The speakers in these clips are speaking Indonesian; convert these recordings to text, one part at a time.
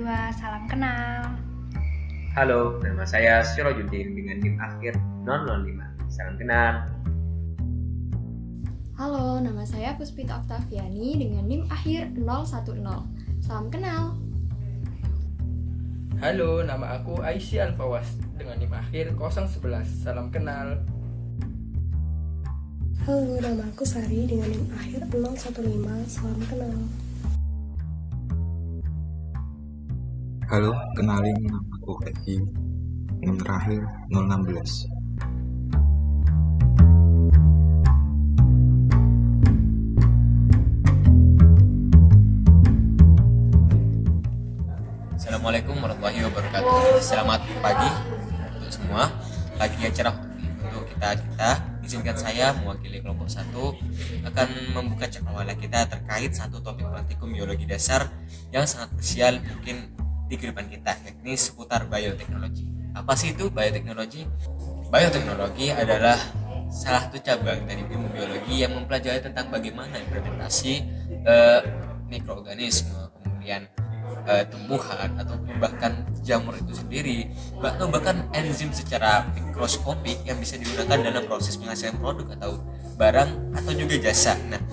berdua, salam kenal. Halo, nama saya Sirojudin dengan NIM akhir 005. Salam kenal. Halo, nama saya Puspita Oktaviani dengan NIM akhir 010. Salam kenal. Halo, nama aku Aisyah Alfawas dengan NIM akhir 011. Salam kenal. Halo, nama aku Sari dengan NIM akhir 015. Salam kenal. Halo, kenalin nama aku Eki, NIM terakhir 016. Assalamualaikum warahmatullahi wabarakatuh. Selamat pagi untuk semua. Pagi yang cerah untuk kita. Izinkan saya mewakili kelompok 1 akan membuka cakrawala kita terkait satu topik praktikum biologi dasar yang sangat krusial mungkin di kehidupan kita, yakni seputar bioteknologi. Apa sih itu bioteknologi? Bioteknologi adalah salah satu cabang dari ilmu biologi yang mempelajari tentang bagaimana implementasi mikroorganisme, kemudian tumbuhan atau bahkan jamur itu sendiri, bahkan enzim secara mikroskopik yang bisa digunakan dalam proses penghasilan produk atau barang atau juga jasa. Nah,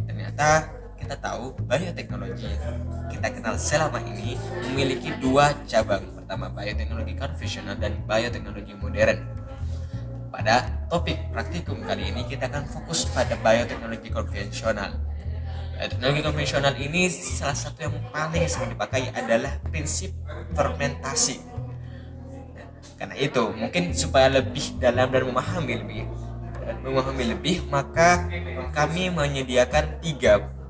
ternyata kita tahu bioteknologi yang kita kenal selama ini memiliki dua cabang. Pertama, bioteknologi konvensional dan bioteknologi modern. Pada topik praktikum kali ini kita akan fokus pada bioteknologi konvensional. Teknologi konvensional ini salah satu yang paling sering dipakai adalah prinsip fermentasi. Karena itu, mungkin supaya lebih dalam dan memahami lebih, maka kami menyediakan 3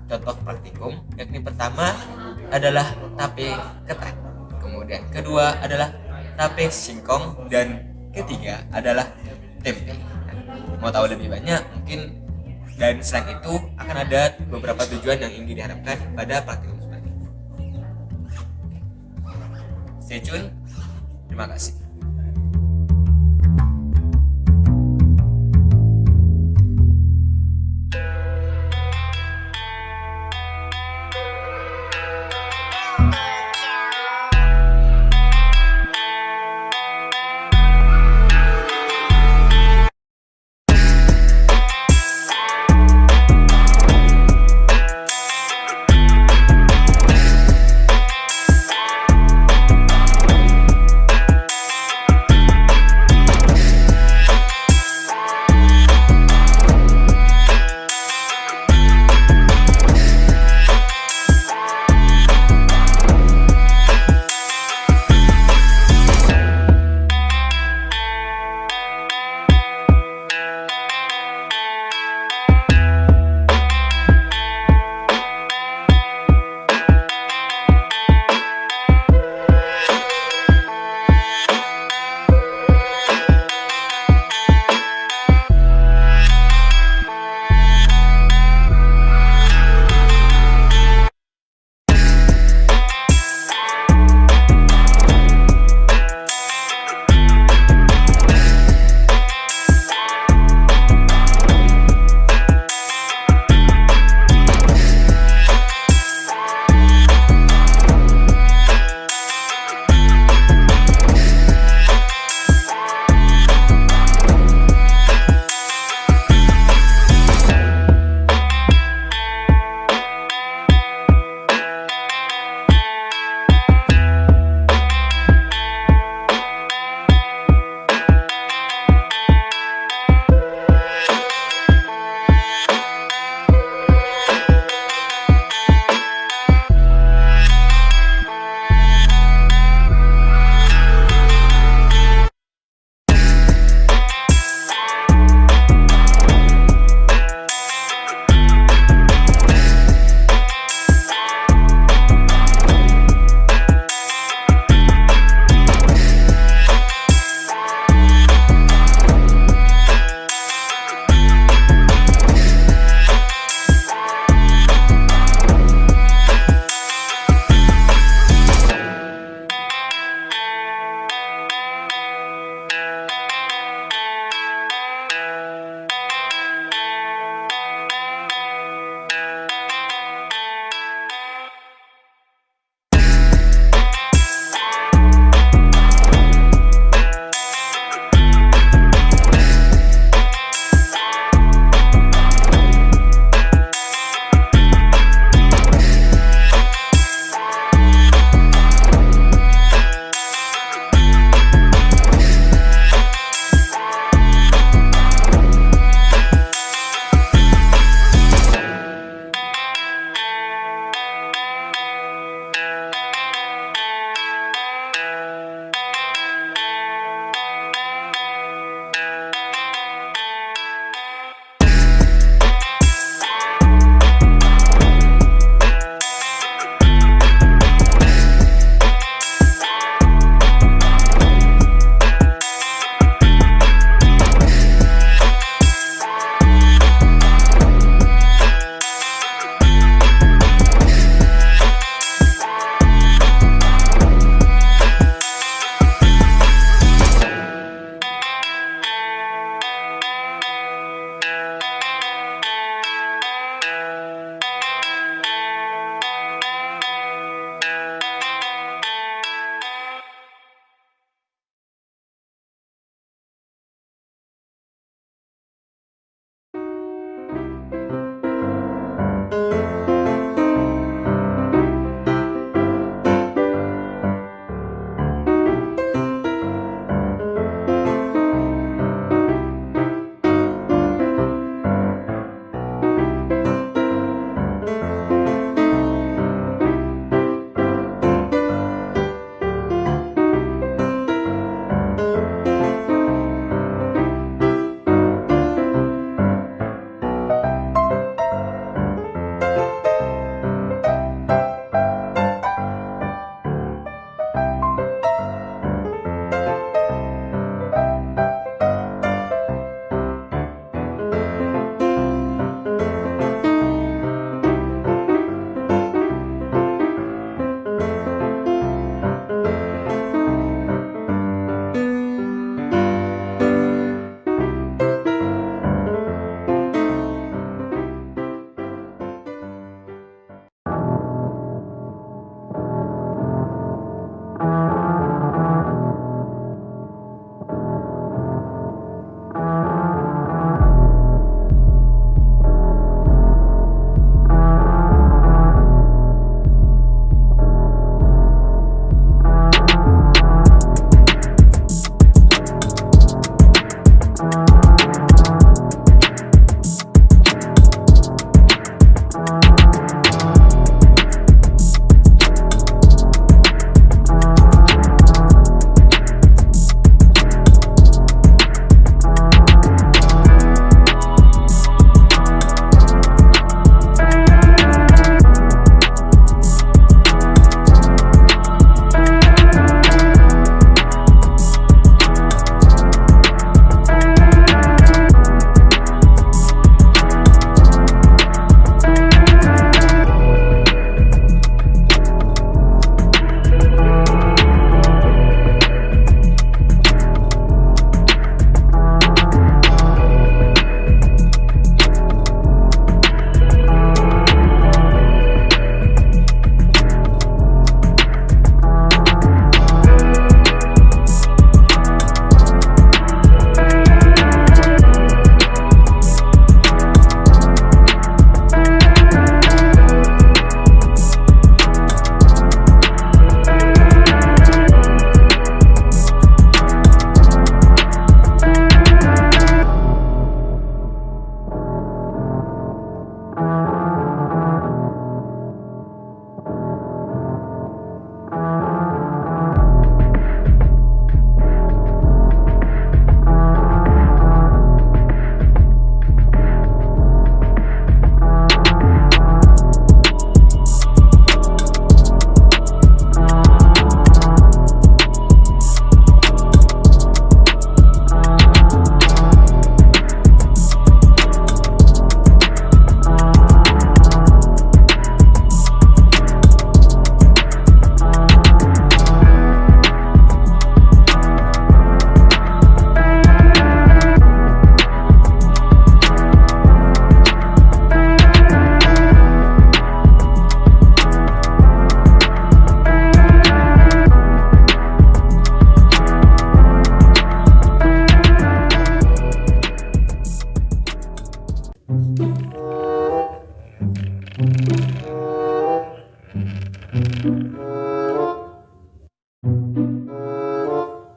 contoh praktikum, yakni pertama adalah tape ketan, kemudian kedua adalah tape singkong, dan ketiga adalah tempe. Mau tahu lebih banyak mungkin, dan selain itu akan ada beberapa tujuan yang ingin diharapkan pada praktikum seperti ini. Stay tune. Terima kasih.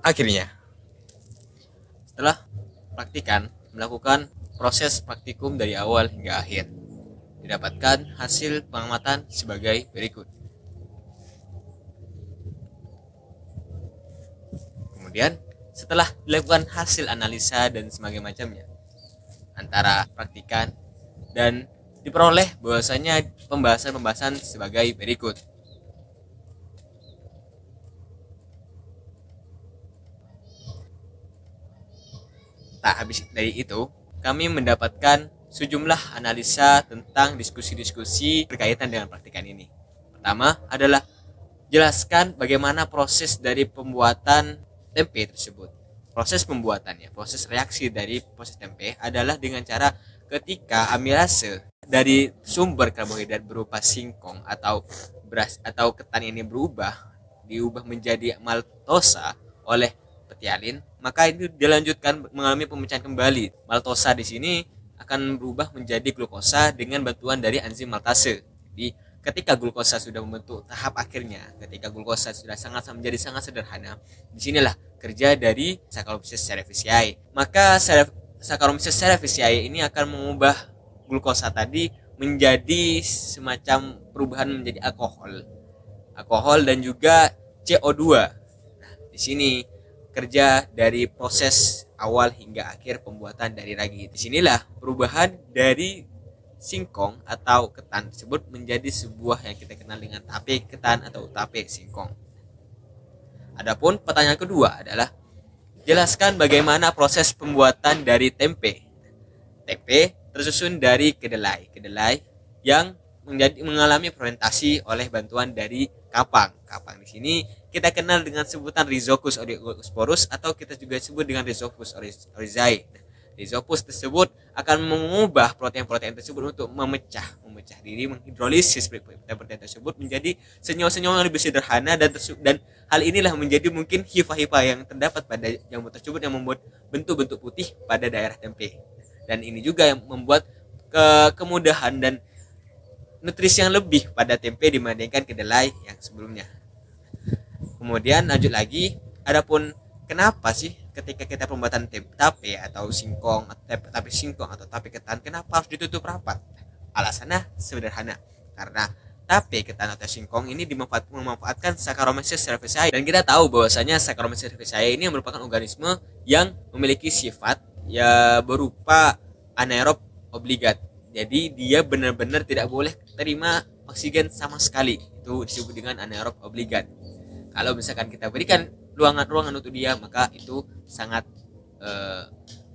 Akhirnya, setelah praktikan, melakukan proses praktikum dari awal hingga akhir, didapatkan hasil pengamatan sebagai berikut. Kemudian, setelah dilakukan hasil analisa dan sebagainya macamnya antara praktikan, dan diperoleh bahwasanya pembahasan sebagai berikut. Tak habis dari itu, kami mendapatkan sejumlah analisa tentang diskusi-diskusi berkaitan dengan praktikan ini. Pertama adalah jelaskan bagaimana proses dari pembuatan tempe tersebut. Proses pembuatannya, proses reaksi dari proses tempe adalah dengan cara ketika amilase dari sumber karbohidrat berupa singkong atau beras atau ketan ini diubah menjadi maltosa oleh petialin, maka itu dilanjutkan mengalami pemecahan kembali. Maltosa di sini akan berubah menjadi glukosa dengan bantuan dari enzim maltase. Jadi ketika glukosa sudah membentuk tahap akhirnya, ketika glukosa sudah menjadi sangat sederhana, disinilah kerja dari Saccharomyces cerevisiae. Maka Saccharomyces cerevisiae ini akan mengubah glukosa tadi menjadi semacam perubahan menjadi alkohol dan juga CO2. Nah, di sini kerja dari proses awal hingga akhir pembuatan dari ragi. Disinilah perubahan dari singkong atau ketan tersebut menjadi sebuah yang kita kenal dengan tape ketan atau tape singkong. Adapun pertanyaan kedua adalah jelaskan bagaimana proses pembuatan dari tempe. Tempe tersusun dari kedelai yang mengalami fermentasi oleh bantuan dari kapang. Kapang di sini kita kenal dengan sebutan Rhizopus oligosporus atau kita juga sebut dengan Rhizopus oryzae. Rhizopus tersebut akan mengubah protein-protein tersebut untuk memecah diri, menghidrolisis protein tersebut menjadi senyawa-senyawa yang lebih sederhana dan hal inilah menjadi mungkin hifa-hifa yang terdapat pada jamur tersebut yang membuat bentuk-bentuk putih pada daerah tempe. Dan ini juga yang membuat kemudahan dan nutrisi yang lebih pada tempe dibandingkan kedelai yang sebelumnya. Kemudian lanjut lagi, adapun kenapa sih ketika kita pembuatan tape atau singkong atau tape ketan kenapa harus ditutup rapat? Alasannya sederhana, karena tape ketan atau singkong ini memanfaatkan Saccharomyces cerevisiae, dan kita tahu bahwasanya Saccharomyces cerevisiae ini merupakan organisme yang memiliki sifat ya berupa anaerob obligat. Jadi dia benar-benar tidak boleh terima oksigen sama sekali. Itu disebut dengan anaerob obligat. Kalau misalkan kita berikan ruangan untuk dia, maka itu sangat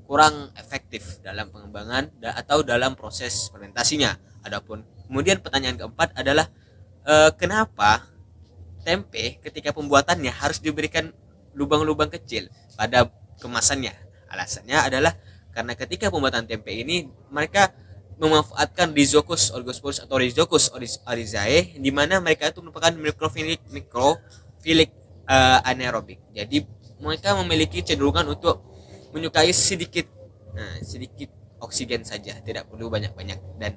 kurang efektif dalam pengembangan atau dalam proses fermentasinya. Adapun kemudian pertanyaan keempat adalah kenapa tempe ketika pembuatannya harus diberikan lubang-lubang kecil pada kemasannya? Alasannya adalah karena ketika pembuatan tempe ini mereka memanfaatkan Rhizopus oligosporus atau Rhizopus oryzae, di mana mereka itu merupakan mikrofilik anaerobik. Jadi mereka memiliki cenderungan untuk menyukai sedikit oksigen saja, tidak perlu banyak-banyak. Dan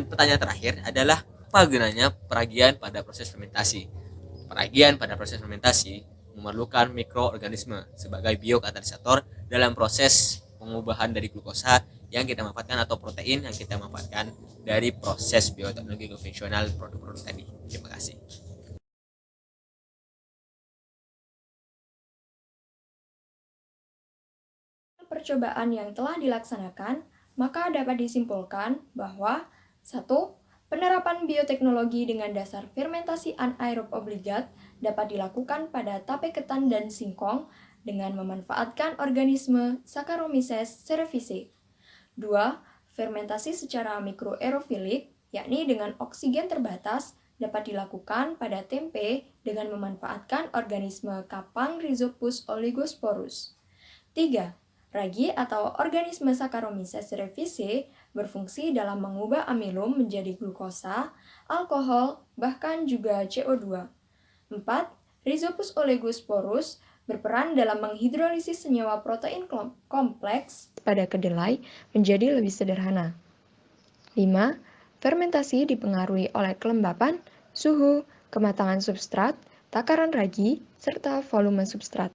pertanyaan terakhir adalah apa gunanya peragian pada proses fermentasi? Peragian pada proses fermentasi memerlukan mikroorganisme sebagai biokatalisator dalam proses pengubahan dari glukosa yang kita manfaatkan atau protein yang kita manfaatkan dari proses bioteknologi konvensional produk-produk tadi. Terima kasih. Percobaan yang telah dilaksanakan, maka dapat disimpulkan bahwa 1. Penerapan bioteknologi dengan dasar fermentasi anaerob obligat dapat dilakukan pada tape ketan dan singkong dengan memanfaatkan organisme Saccharomyces cerevisiae. 2. Fermentasi secara mikroaerofilik, yakni dengan oksigen terbatas, dapat dilakukan pada tempe dengan memanfaatkan organisme kapang Rhizopus oligosporus. 3. Ragi atau organisme Saccharomyces cerevisiae berfungsi dalam mengubah amilum menjadi glukosa, alkohol, bahkan juga CO2. 4. Rhizopus oligosporus berperan dalam menghidrolisis senyawa protein kompleks pada kedelai menjadi lebih sederhana. 5. Fermentasi dipengaruhi oleh kelembapan, suhu, kematangan substrat, takaran ragi, serta volume substrat.